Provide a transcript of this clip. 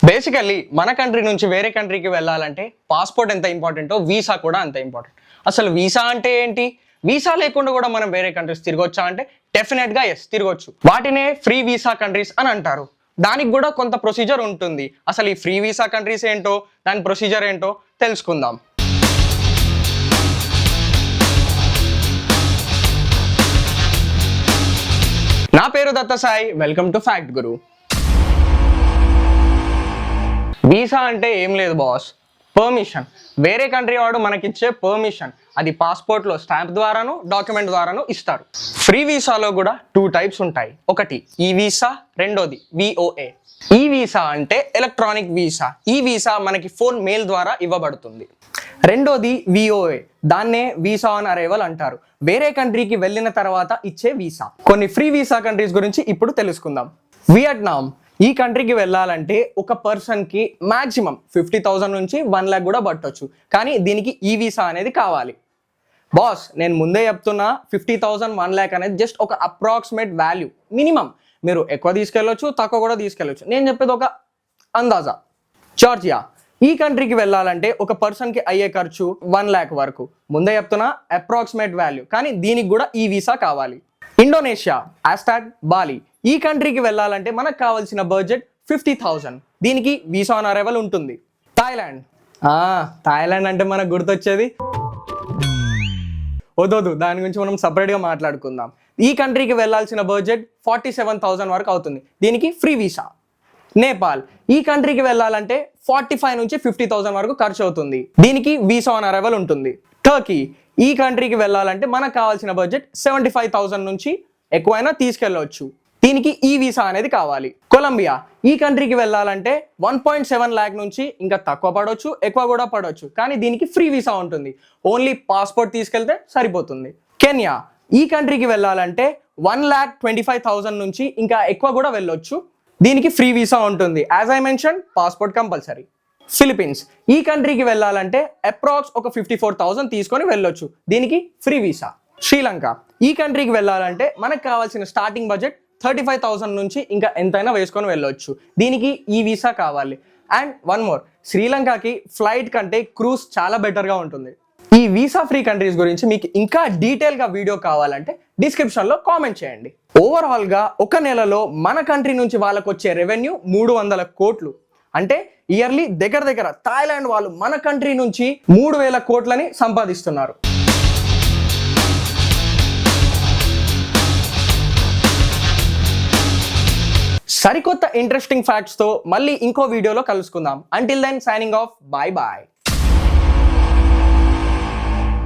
Basically మన country నుంచి వేరే కంట్రీకి వెళ్ళాలంటే పాస్పోర్ట్ ఎంత ఇంపార్టెంటో వీసా కూడా అంత ఇంపార్టెంట్. అసలు వీసా అంటే ఏంటి? వీసా లేకుండా కూడా మనం వేరే కంట్రీస్ తిరగొచ్చా అంటే డెఫినెట్గా ఎస్, తిరగొచ్చు. వాటినే ఫ్రీ వీసా కంట్రీస్ అని అంటారు. దానికి కూడా కొంత ప్రొసీజర్ ఉంటుంది. అసలు ఈ ఫ్రీ వీసా కంట్రీస్ ఏంటో, దాని ప్రొసీజర్ ఏంటో తెలుసుకుందాం. నా పేరు దత్త Sai, welcome to fact Guru. Visa అంటే ఏం లేదు బాస్, పర్మిషన్. వేరే కంట్రీ వాడు మనకిచ్చే పర్మిషన్. అది పాస్పోర్ట్లో స్టాంప్ ద్వారాను, డాక్యుమెంట్ ద్వారాను ఇస్తారు. ఫ్రీ వీసాలో కూడా 2 టైప్స్ ఉంటాయి. ఒకటి ఈ వీసా, రెండోది విఓఏ. ఈ వీసా అంటే ఎలక్ట్రానిక్ వీసా. ఈ వీసా మనకి ఫోన్ మెయిల్ ద్వారా ఇవ్వబడుతుంది. రెండోది విఓఏ, దాన్నే వీసా ఆన్ అరైవల్ అంటారు. వేరే కంట్రీకి వెళ్ళిన తర్వాత ఇచ్చే వీసా. కొన్ని ఫ్రీ వీసా కంట్రీస్ గురించి ఇప్పుడు తెలుసుకుందాం. వియట్నాం. ఈ కంట్రీకి వెళ్ళాలంటే ఒక పర్సన్కి మ్యాక్సిమం 50,000 నుంచి 1 lakh కూడా పట్టొచ్చు. కానీ దీనికి ఈ వీసా అనేది కావాలి. బాస్, నేను ముందే చెప్తున్నా, 50,000 1 lakh అనేది జస్ట్ ఒక అప్రాక్సిమేట్ వాల్యూ, మినిమం. మీరు ఎక్కువ తీసుకెళ్ళొచ్చు, తక్కువ కూడా తీసుకెళ్ళొచ్చు. నేను చెప్పేది ఒక అందాజా. జార్జియా. ఈ కంట్రీకి వెళ్ళాలంటే ఒక పర్సన్కి అయ్యే ఖర్చు 1 lakh వరకు. ముందే చెప్తున్నా అప్రాక్సిమేట్ వాల్యూ, కానీ దీనికి కూడా ఈ వీసా కావాలి. Indonesia Bali. ఈ కంట్రీకి వెళ్ళాలంటే మనకు కావాల్సిన బడ్జెట్ 50,000. దీనికి వీసా ఆన్ అరైవల్ ఉంటుంది. థాయిలాండ్. థాయిలాండ్ అంటే మనకు గుర్తొచ్చేది వద్దు, దాని గురించి మనం సపరేట్గా మాట్లాడుకుందాం. ఈ కంట్రీకి వెళ్ళాల్సిన బడ్జెట్ 47,000 వరకు అవుతుంది. దీనికి ఫ్రీ వీసా. నేపాల్. ఈ కంట్రీకి వెళ్ళాలంటే 45 నుంచి 50,000 వరకు ఖర్చు అవుతుంది. దీనికి వీసా ఆన్ అరైవల్ ఉంటుంది. టర్కీ. ఈ కంట్రీకి వెళ్ళాలంటే మనకు కావాల్సిన బడ్జెట్ 75,000 నుంచి ఎక్కువైనా తీసుకెళ్ళవచ్చు. దీనికి ఈ వీసా అనేది కావాలి. కొలంబియా. ఈ కంట్రీకి వెళ్ళాలంటే 1.7 lakh నుంచి ఇంకా తక్కువ పడవచ్చు, ఎక్కువ కూడా పడవచ్చు. కానీ దీనికి ఫ్రీ వీసా ఉంటుంది. ఓన్లీ పాస్పోర్ట్ తీసుకెళ్తే సరిపోతుంది. కెన్యా. ఈ కంట్రీకి వెళ్ళాలంటే 1,25,000 నుంచి ఇంకా ఎక్కువ కూడా వెళ్ళొచ్చు. దీనికి ఫ్రీ వీసా ఉంటుంది. As I mention, passport compulsory. Philippines. ఈ కంట్రీకి వెళ్ళాలంటే అప్రాక్స్ ఒక 54,000 తీసుకొని వెళ్ళొచ్చు. దీనికి ఫ్రీ వీసా. శ్రీలంక. ఈ కంట్రీకి వెళ్ళాలంటే మనకు కావాల్సిన స్టార్టింగ్ బడ్జెట్ 35,000 నుంచి ఇంకా ఎంతైనా వేసుకొని వెళ్ళొచ్చు. దీనికి ఈ వీసా కావాలి. అండ్ వన్ మోర్, శ్రీలంకకి ఫ్లైట్ కంటే క్రూజ్ చాలా బెటర్గా ఉంటుంది. ఈ వీసా ఫ్రీ కంట్రీస్ గురించి మీకు ఇంకా డీటెయిల్గా వీడియో కావాలంటే డిస్క్రిప్షన్లో కామెంట్ చేయండి. ఓవరాల్గా ఒక నెలలో మన కంట్రీ నుంచి వాళ్ళకు వచ్చే రెవెన్యూ 300 కోట్లు. అంటే ఇయర్లీ దగ్గర థాయిలాండ్ వాళ్ళు మన కంట్రీ నుంచి 3,000 కోట్లని సంపాదిస్తున్నారు. సరికొత్త ఇంట్రెస్టింగ్ ఫ్యాక్ట్స్తో మళ్ళీ ఇంకో వీడియోలో కలుసుకుందాం. Until then, signing off. Bye bye.